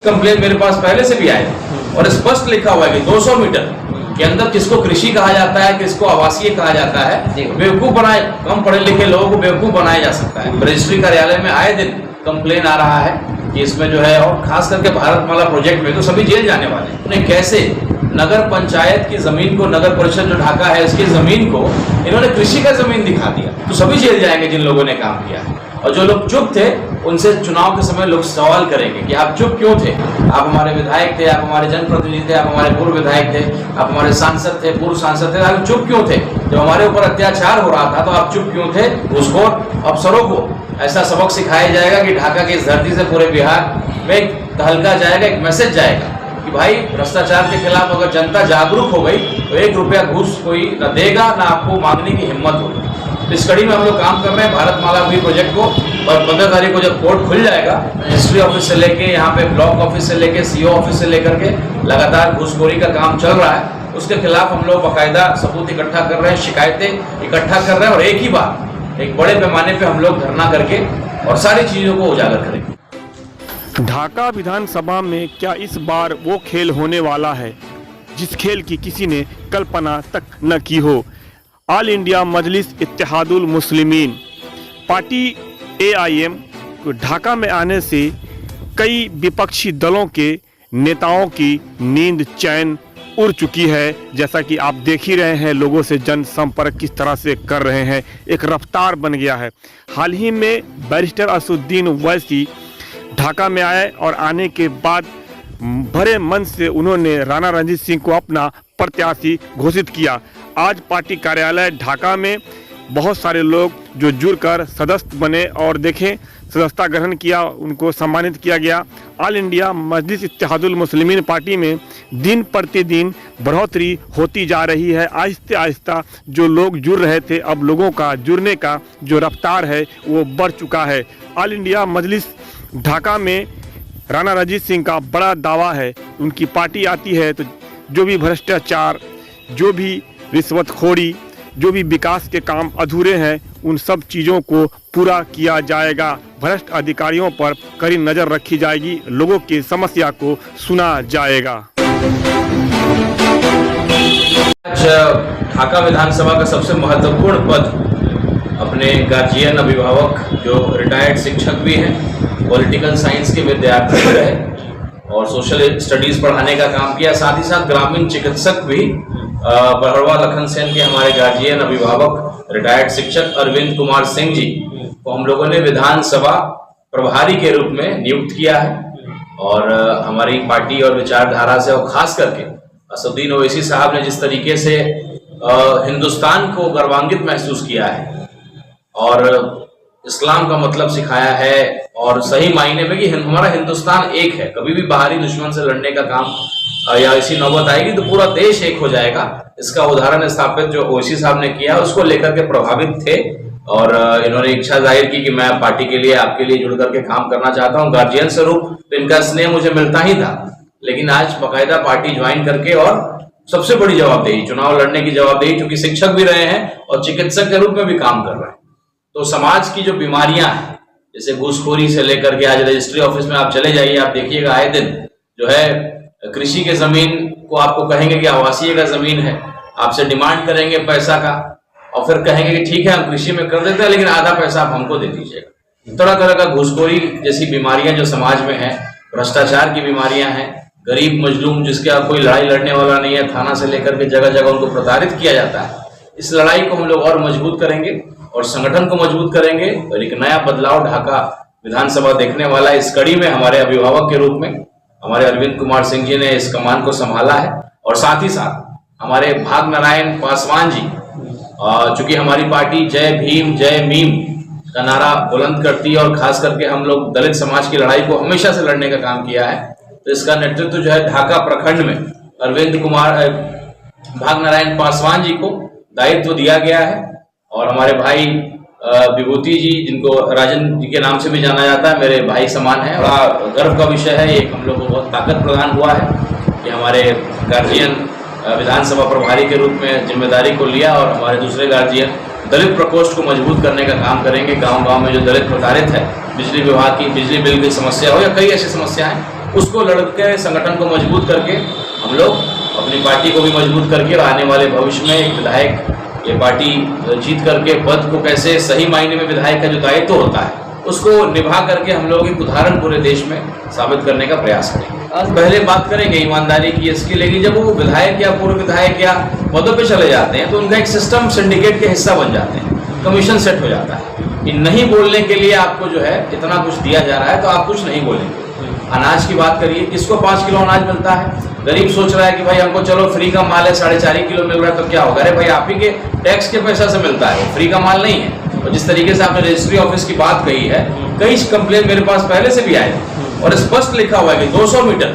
Complain मेरे पास पहले से भी आए और स्पष्ट लिखा हुआ है कि 200 मीटर के अंदर किसको कृषि कहा जाता है, किसको आवासीय कहा जाता है, बेवकूफ बनाए, कम पढ़े लिखे लोगों को बेवकूफ बनाया जा सकता है। रजिस्ट्री कार्यालय में आए दिन कंप्लेन आ रहा है कि इसमें जो है, और खास करके भारतमाला प्रोजेक्ट में तो सभी जेल जाने वाले हैं। उन्हें कैसे नगर पंचायत की जमीन को, नगर परिषद जो ढाका है इसकी जमीन को इन्होंने कृषि का जमीन दिखा दिया, तो सभी जेल जाएंगे जिन लोगों ने काम किया है। और जो लोग चुप थे उनसे चुनाव के समय लोग सवाल करेंगे कि आप चुप क्यों थे, आप हमारे विधायक थे, आप हमारे जनप्रतिनिधि थे, आप हमारे पूर्व विधायक थे, आप हमारे सांसद थे, पूर्व सांसद थे, आप चुप क्यों थे? जब हमारे ऊपर अत्याचार हो रहा था तो आप चुप क्यों थे? घूसखोर अफसरों को ऐसा सबक सिखाया जाएगा कि ढाका की इस धरती से पूरे बिहार में एक तहलका जाएगा, एक मैसेज जाएगा कि भाई भ्रष्टाचार के खिलाफ अगर जनता जागरूक हो गई तो 1 रुपया घूस कोई न देगा, न आपको मांगने की हिम्मत होगी। इस कड़ी में हम लोग काम कर रहे हैं भारतमाला भी प्रोजेक्ट को, और 15 तारीख को जब कोर्ट खुल जाएगा, रजिस्ट्री ऑफिस से लेके यहाँ पे ब्लॉक ऑफिस से लेके सीओ ऑफिस से लेकर के लगातार घूसखोरी का काम चल रहा है, उसके खिलाफ हम लोग बाकायदा सबूत इकट्ठा कर रहे हैं, शिकायतें इकट्ठा कर रहे हैं, और एक ही बार एक बड़े पैमाने पे हम लोग धरना करके और सारी चीजों को उजागर करेंगे। ढाका विधानसभा में क्या इस बार वो खेल होने वाला है जिस खेल की किसी ने कल्पना तक न की हो? ऑल इंडिया मजलिस इत्तेहादुल मुस्लिमीन पार्टी AIM को ढाका में आने से कई विपक्षी दलों के नेताओं की नींद चैन उड़ चुकी है। जैसा कि आप देख ही रहे हैं, लोगों से जनसंपर्क किस तरह से कर रहे हैं, एक रफ्तार बन गया है। हाल ही में बैरिस्टर असदुद्दीन ओवैसी ढाका में आए और आने के बाद भरे मन से उन्होंने राणा रणजीत सिंह को अपना प्रत्याशी घोषित किया। आज पार्टी कार्यालय ढाका में बहुत सारे लोग जो जुड़कर सदस्य बने और देखें सदस्यता ग्रहण किया, उनको सम्मानित किया गया। ऑल इंडिया मजलिस इत्तेहादुल मुस्लिमीन पार्टी में दिन प्रतिदिन बढ़ोतरी होती जा रही है। आहिस्ते आहिस्ता जो लोग जुड़ रहे थे, अब लोगों का जुड़ने का जो रफ्तार है वो बढ़ चुका है। ऑल इंडिया मजलिस ढाका में राणा रणजीत सिंह का बड़ा दावा है, उनकी पार्टी आती है तो जो भी भ्रष्टाचार, जो भी रिश्वतखोरी, जो भी विकास के काम अधूरे हैं, उन सब चीज़ों को पूरा किया जाएगा। भ्रष्ट अधिकारियों पर कड़ी नज़र रखी जाएगी, लोगों की समस्या को सुना जाएगा। ढाका विधानसभा का सबसे महत्वपूर्ण पद अपने गार्जियन, अभिभावक जो रिटायर्ड शिक्षक भी हैं, पॉलिटिकल साइंस के विद्यार्थी रहे और सोशल स्टडीज पढ़ाने का काम किया, साथ ही साथ ग्रामीण चिकित्सक भी बहरवा लखन सेन के हमारे गार्जियन, अभिभावक, रिटायर्ड शिक्षक अरविंद कुमार सिंह जी को हम लोगों ने विधानसभा प्रभारी के रूप में नियुक्त किया है। और हमारी पार्टी और विचारधारा से, और खास करके असदुद्दीन ओवैसी साहब ने जिस तरीके से हिंदुस्तान को गर्वान्वित महसूस किया है और इस्लाम का मतलब सिखाया है, और सही मायने में कि हमारा हिंदुस्तान एक है, कभी भी बाहरी दुश्मन से लड़ने का काम या ऐसी नौबत आएगी तो पूरा देश एक हो जाएगा, इसका उदाहरण स्थापित जो ओवैसी साहब ने किया उसको लेकर के प्रभावित थे। और इन्होंने इच्छा जाहिर की कि मैं पार्टी के लिए, आपके लिए जुड़ करके काम करना चाहता हूँ। गार्जियन स्वरूप तो इनका स्नेह मुझे मिलता ही था, लेकिन आज बाकायदा पार्टी ज्वाइन करके और सबसे बड़ी जवाबदेही, चुनाव लड़ने की जवाबदेही, क्योंकि शिक्षक भी रहे हैं और चिकित्सक के रूप में भी काम कर रहे हैं। तो समाज की जो बीमारियां हैं, जैसे घूसखोरी से लेकर के आज रजिस्ट्री ऑफिस में आप चले जाइए, आप देखिएगा आए दिन जो है कृषि के जमीन को आपको कहेंगे कि आवासीय का जमीन है, आपसे डिमांड करेंगे पैसा का, और फिर कहेंगे कि ठीक है हम कृषि में कर देते हैं लेकिन आधा पैसा आप हमको दे दीजिएगा। तरह तरह का घूसखोरी जैसी बीमारियां जो समाज में है, भ्रष्टाचार की बीमारियां हैं, गरीब मजलूम जिसका कोई लड़ाई लड़ने वाला नहीं है, थाना से लेकर के जगह जगह उनको प्रताड़ित किया जाता है। इस लड़ाई को हम लोग और मजबूत करेंगे और संगठन को मजबूत करेंगे, और एक नया बदलाव ढाका विधानसभा देखने वाला। इस कड़ी में हमारे अभिभावक के रूप में हमारे अरविंद कुमार सिंह जी ने इस कमान को संभाला है, और साथ ही साथ हमारे भाग नारायण पासवान जी, चूंकि हमारी पार्टी जय भीम जय मीम का नारा बुलंद करती है और खास करके हम लोग दलित समाज की लड़ाई को हमेशा से लड़ने का काम किया है, तो इसका नेतृत्व जो है ढाका प्रखंड में अरविंद कुमार भाग नारायण पासवान जी को दायित्व दिया गया है। और हमारे भाई विभूति जी, जिनको राजन जी के नाम से भी जाना जाता है, मेरे भाई समान है। बड़ा गर्व का विषय है, एक हम लोग को बहुत ताकत प्रदान हुआ है कि हमारे गार्जियन विधानसभा प्रभारी के रूप में जिम्मेदारी को लिया, और हमारे दूसरे गार्जियन दलित प्रकोष्ठ को मजबूत करने का काम करेंगे। गांव-गांव में जो दलित प्रताड़ित है, बिजली विभाग की बिजली बिल की समस्या हो या कई ऐसी समस्याएं, उसको लड़के संगठन को मजबूत करके हम लोग अपनी पार्टी को भी मजबूत करके और आने वाले भविष्य में एक विधायक ये पार्टी जीत करके पद को कैसे सही मायने में विधायक का जो दायित्व होता है उसको निभा करके हम लोग एक उदाहरण पूरे देश में साबित करने का प्रयास करेंगे। आज पहले बात करेंगे ईमानदारी की इसकी, लेकिन जब वो विधायक या पूर्व विधायक या पदों पे चले जाते हैं तो उनका एक सिस्टम सिंडिकेट के हिस्सा बन जाते हैं, कमीशन सेट हो जाता है कि नहीं बोलने के लिए आपको जो है इतना कुछ दिया जा रहा है तो आप कुछ नहीं बोलेंगे। अनाज की बात करिए, किसको 5 किलो अनाज मिलता है? गरीब सोच रहा है कि भाई हमको चलो फ्री का माल है 4.5 किलो मिल रहा है तो क्या होगा, अरे भाई आप ही के टैक्स के पैसा से मिलता है, फ्री का माल नहीं है। और जिस तरीके से आपने रजिस्ट्री ऑफिस की बात कही है, कई कंप्लेन मेरे पास पहले से भी आए और स्पष्ट लिखा हुआ है कि 200 मीटर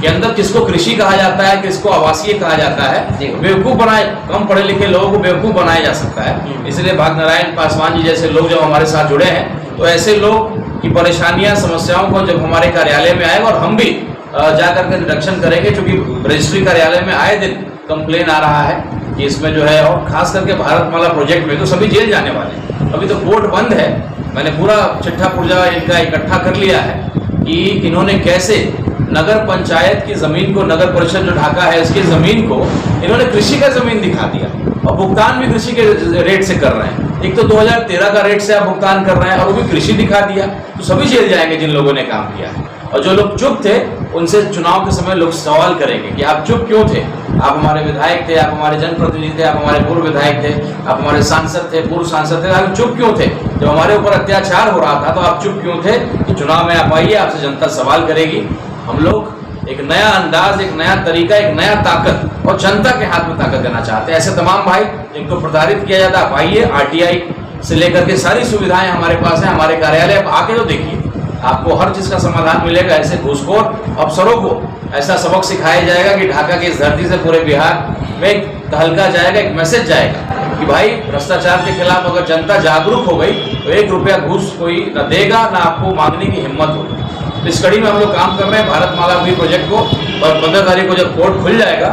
के अंदर किसको कृषि कहा जाता है, किसको आवासीय कहा जाता है, बेवकूफ बनाए, कम पढ़े लिखे लोगों को बेवकूफ बनाया जा सकता है। इसलिए भागनारायण पासवान जी जैसे लोग जब हमारे साथ जुड़े हैं तो ऐसे लोग की परेशानियां समस्याओं को जब हमारे कार्यालय में आए और हम भी जाकर के निरीक्षण करेंगे, क्योंकि रजिस्ट्री कार्यालय में आए दिन कंप्लेन आ रहा है कि इसमें जो है, और खास करके भारतमाला प्रोजेक्ट में तो सभी जेल जाने वाले हैं। अभी तो कोर्ट बंद है, मैंने पूरा चिट्ठा पुर्जा इनका इकट्ठा कर लिया है कि इन्होंने कैसे नगर पंचायत की जमीन को, नगर परिषद जो ढाका है इसकी जमीन को इन्होंने कृषि का जमीन दिखा दिया और भुगतान भी कृषि के रेट से कर रहे हैं। एक तो 2013 का रेट से आप भुगतान कर रहे हैं और वो भी कृषि दिखा दिया, तो सभी जेल जाएंगे जिन लोगों ने काम किया है। और जो लोग चुप थे उनसे चुनाव के समय लोग सवाल करेंगे कि आप चुप क्यों थे, आप हमारे विधायक थे, आप हमारे जनप्रतिनिधि थे, आप हमारे पूर्व विधायक थे, आप हमारे सांसद थे, पूर्व सांसद थे, आप चुप क्यों थे? जब हमारे ऊपर अत्याचार हो रहा था तो आप चुप क्यों थे? तो चुनाव में आप आइए, आपसे जनता सवाल करेगी। हम लोग एक नया अंदाज, एक नया तरीका, एक नया ताकत और जनता के हाथ में ताकत देना चाहते हैं। ऐसे तमाम भाई जिनको प्रताड़ित किया जाता है, आप आइए, आरटीआई से लेकर के सारी सुविधाएं हमारे पास हैं, हमारे कार्यालय आप आके तो देखिए, आपको हर चीज का समाधान मिलेगा। ऐसे घूसखोर अफसरों को ऐसा सबक सिखाया जाएगा कि ढाका की इस धरती से पूरे बिहार में एक तहलका जाएगा, एक मैसेज जाएगा कि भाई भ्रष्टाचार के खिलाफ अगर जनता जागरूक हो गई तो 1 रुपया घूस कोई न देगा, न आपको मांगने की हिम्मत होगी। इस कड़ी में हम लोग काम कर रहे हैं भारतमाला भी प्रोजेक्ट को, और 15 तारीख को जब कोर्ट खुल जाएगा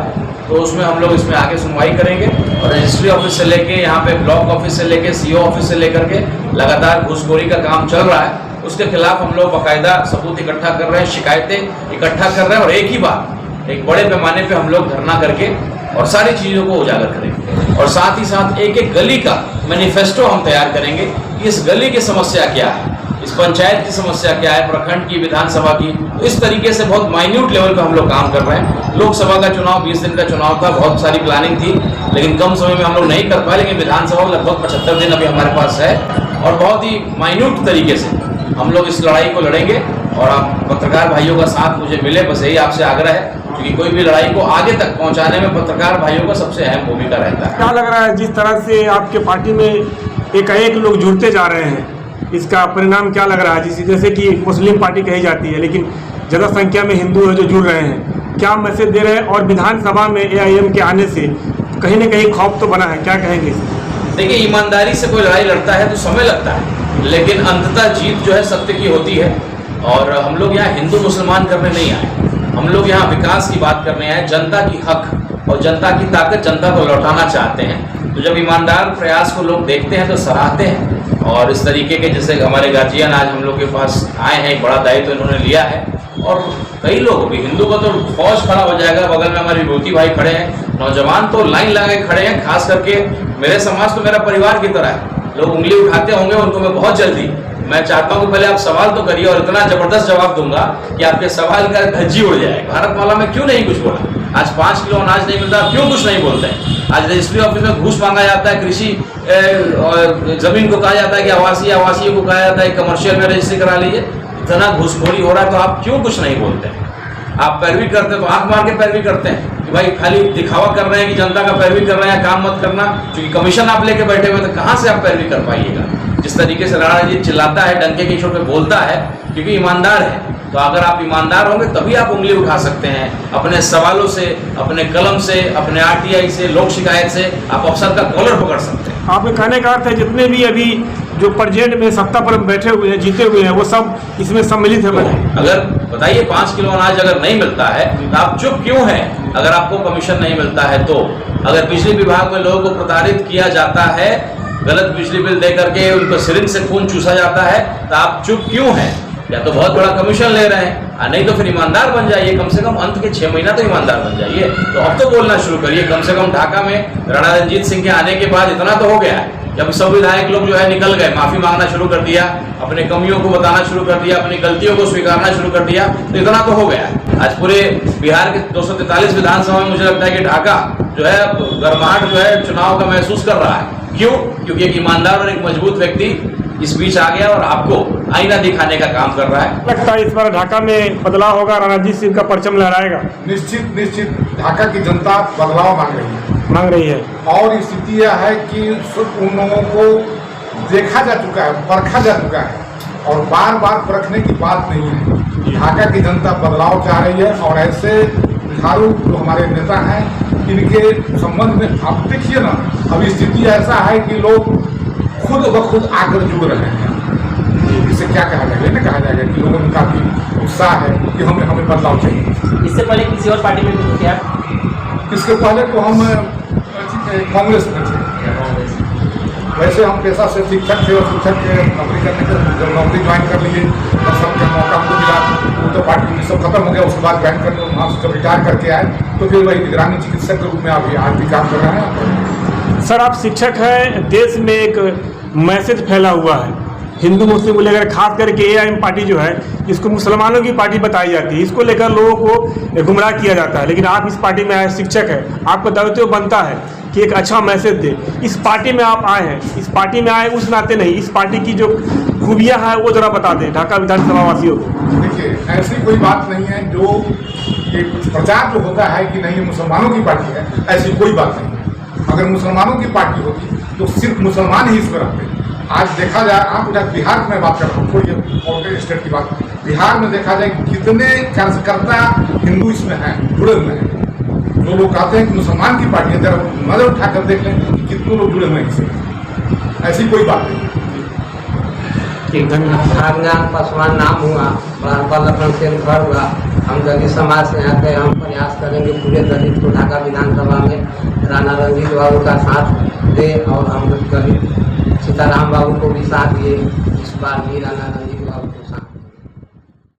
तो उसमें हम लोग इसमें आगे सुनवाई करेंगे। और रजिस्ट्री ऑफिस से लेके यहाँ पे ब्लॉक ऑफिस से लेके सीओ ऑफिस से लेकर के लगातार घूसखोरी का काम चल रहा है, उसके खिलाफ हम लोग बाकायदा सबूत इकट्ठा कर रहे हैं, शिकायतें इकट्ठा कर रहे हैं और एक ही बार एक बड़े पैमाने पे हम लोग धरना करके और सारी चीज़ों को उजागर करेंगे। और साथ ही साथ एक एक गली का मैनिफेस्टो हम तैयार करेंगे कि इस गली की समस्या क्या है, इस पंचायत की समस्या क्या है, प्रखंड की, विधानसभा की। तो इस तरीके से बहुत माइन्यूट लेवल पे हम लोग काम कर रहे हैं। लोकसभा का चुनाव 20 दिन का चुनाव था, बहुत सारी प्लानिंग थी, लेकिन कम समय में हम लोग नहीं कर पाए। लेकिन विधानसभा लगभग 75 दिन अभी हमारे पास है और बहुत ही माइन्यूट तरीके से हम लोग इस लड़ाई को लड़ेंगे। और आप पत्रकार भाइयों का साथ मुझे मिले, बस यही आपसे आग्रह है, क्योंकि कोई भी लड़ाई को आगे तक पहुंचाने में पत्रकार भाइयों का सबसे अहम भूमिका रहता है। क्या लग रहा है, जिस तरह से आपके पार्टी में एकाएक लोग जुड़ते जा रहे हैं, इसका परिणाम क्या लग रहा है? जैसे कि मुस्लिम पार्टी कही जाती है, लेकिन ज़्यादा संख्या में हिंदू है जो जुड़ रहे हैं, क्या मैसेज दे रहे हैं? और विधानसभा में एआईएम के आने से कहीं ना कहीं खौफ तो बना है, क्या कहेंगे? देखिए, ईमानदारी से कोई लड़ाई लड़ता है तो समय लगता है, लेकिन अंततः जीत जो है सत्य की होती है। और हम लोग यहाँ हिंदू मुसलमान करने नहीं आए, हम लोग यहाँ विकास की बात करने आए, जनता की हक और जनता की ताकत जनता को लौटाना चाहते हैं। तो जब ईमानदार प्रयास को लोग देखते हैं तो सराहते हैं। और इस तरीके के जैसे हमारे गार्जियन आज हम लोग के पास आए हैं, एक बड़ा दायित्व इन्होंने लिया है। और कई लोग भी, हिंदू का तो फौज खड़ा हो जाएगा, बगल में हमारे विभूति भाई खड़े हैं, नौजवान तो लाइन लगा के खड़े हैं। खास करके मेरे समाज तो मेरा परिवार की तरह है, लोग उंगली उठाते होंगे, उनको मैं बहुत जल्दी, मैं चाहता हूं कि पहले आप सवाल तो करिए और इतना जबरदस्त जवाब दूंगा कि आपके सवाल का धज्जी उड़ जाएगा। भारतमाला में क्यों नहीं कुछ बोला? आज 5 किलो अनाज नहीं मिलता, क्यों कुछ नहीं बोलते हैं? आज रजिस्ट्री ऑफिस में घूस मांगा जाता है, कृषि जमीन को कहा जाता है कि आवासीय को कहा जाता है कमर्शियल में रजिस्ट्री करा लीजिए। इतना घूसखोरी हो रहा है तो आप क्यों कुछ नहीं बोलते हैं? आप पैरवी करते हैं तो आंख मार के पैरवी करते हैं कि भाई खाली दिखावा कर रहे हैं कि जनता का पैरवी कर रहे हैं, काम मत करना, क्योंकि कमीशन आप लेके बैठे हुए, तो कहाँ से आप पैरवी कर पाइएगा? जिस तरीके से राणा जी चिल्लाता है, डंके की चोट पे बोलता है, क्योंकि ईमानदार है। तो अगर आप ईमानदार होंगे तभी आप उंगली उठा सकते हैं, अपने सवालों से, अपने कलम से, अपने आरटीआई से, लोक शिकायत से आप अफसर का कॉलर पकड़ सकते हैं। आपके कहने का अर्थ है जितने भी अभी जो प्रेजेंट में सत्ता पर बैठे हुए हैं, जीते हुए हैं, वो सब इसमें सम्मिलित है। अगर बताइए 5 किलो अनाज अगर नहीं मिलता है तो आप चुप क्यों हैं? अगर आपको कमीशन नहीं मिलता है तो, अगर बिजली विभाग में लोगों को प्रताड़ित किया जाता है, गलत बिजली बिल दे करके उनको सिरिंज से खून चूसा जाता है, तो आप चुप क्यों हैं? या तो बहुत बड़ा कमीशन ले रहे हैं, और नहीं तो फिर ईमानदार बन जाइए, कम से कम अंत के 6 महीना तो ईमानदार बन जाइए। तो अब तो बोलना शुरू करिए, कम से कम ढाका में राणा रणजीत सिंह के आने के बाद इतना तो हो गया है कि अब सब विधायक लोग जो है निकल गए, माफी मांगना शुरू कर दिया, अपने कमियों को बताना शुरू कर दिया, अपनी गलतियों को स्वीकारना शुरू कर दिया, तो इतना तो हो गया है। आज पूरे बिहार के 243 विधानसभा में मुझे लगता है कि ढाका जो है गर्माहट जो है चुनाव का महसूस कर रहा है। क्यों? क्योंकि एक ईमानदार और एक मजबूत व्यक्ति इस बीच आ गया और आपको आईना दिखाने का काम कर रहा है। लगता है इस बार ढाका में बदलाव होगा, रणजीत सिंह का परचम लहराएगा। निश्चित ढाका की जनता बदलाव मांग रही है। और स्थिति यह है कि उन लोगों को देखा जा चुका है, परखा जा चुका है, और बार बार परखने की बात नहीं है। ढाका की जनता बदलाव चाह रही है, और ऐसे झाड़ू जो हमारे नेता हैं इनके संबंध में आप देखिए ना, अब स्थिति ऐसा है कि लोग खुद ब खुद आकर जुड़ रहे हैं। इसे क्या कहा जाएगा? ये कहा जाएगा कि लोगों में काफी उत्साह है कि हमें बदलाव चाहिए। इससे पहले किसी और पार्टी में थे क्या? इसके पहले तो हम कांग्रेस में थे। वैसे हम पेशा से शिक्षक थे, और शिक्षक के नौकरी करने के जब नौकरी ज्वाइन कर लिए तब सबके मौका हमको मिला, तो पार्टी में सब खत्म हो गया। उसके बाद ज्वाइन करके वहाँ से जब रिटायर करके आए तो फिर वही निगरानी चिकित्सक के रूप में अभी आज भी काम कर रहे हैं। सर, आप शिक्षक हैं, देश में एक मैसेज फैला हुआ है हिंदू मुस्लिम को लेकर, खास करके एआईएम पार्टी जो है इसको मुसलमानों की पार्टी बताई जाती है, इसको लेकर लोगों को गुमराह किया जाता है। लेकिन आप इस पार्टी में आए, शिक्षक है, आपका दायित्व बनता है कि एक अच्छा मैसेज दे। इस पार्टी में आप आए हैं, इस पार्टी में आए उस नाते नहीं, इस पार्टी की जो खूबियां हैं वो जरा बता दें ढाका विधानसभा वासियों को। देखिए, ऐसी कोई बात नहीं है जो ये प्रचार जो होता है कि नहीं ये मुसलमानों की पार्टी है, ऐसी कोई बात नहीं है। अगर मुसलमानों की पार्टी होती तो सिर्फ मुसलमान ही इसमें रहते। आज देखा जाए, आप बिहार में बात कर रहा हूँ, छोड़िए और स्टेट की बात, बिहार में देखा जाए कितने कार्यकर्ता हिंदू इसमें हैं, जुड़े हुए हैं। जो लोग कहते हैं कि मुसलमान की पार्टी है, जरा नजर उठाकर देख लें कि कितने लोग जुड़े हुए हैं इससे। ऐसी कोई बात नहीं। खानदान पासवान नाम हुआ, लखन सेन घर हुआ, हम दलित समाज से आते हैं, हम प्रयास करेंगे पूरे दलित को ढाका विधानसभा में राणा रणजीत बाबू का साथ दे, और हम दलित सीताराम बाबू को भी साथ दिए। इस बार भी राणा रणजीत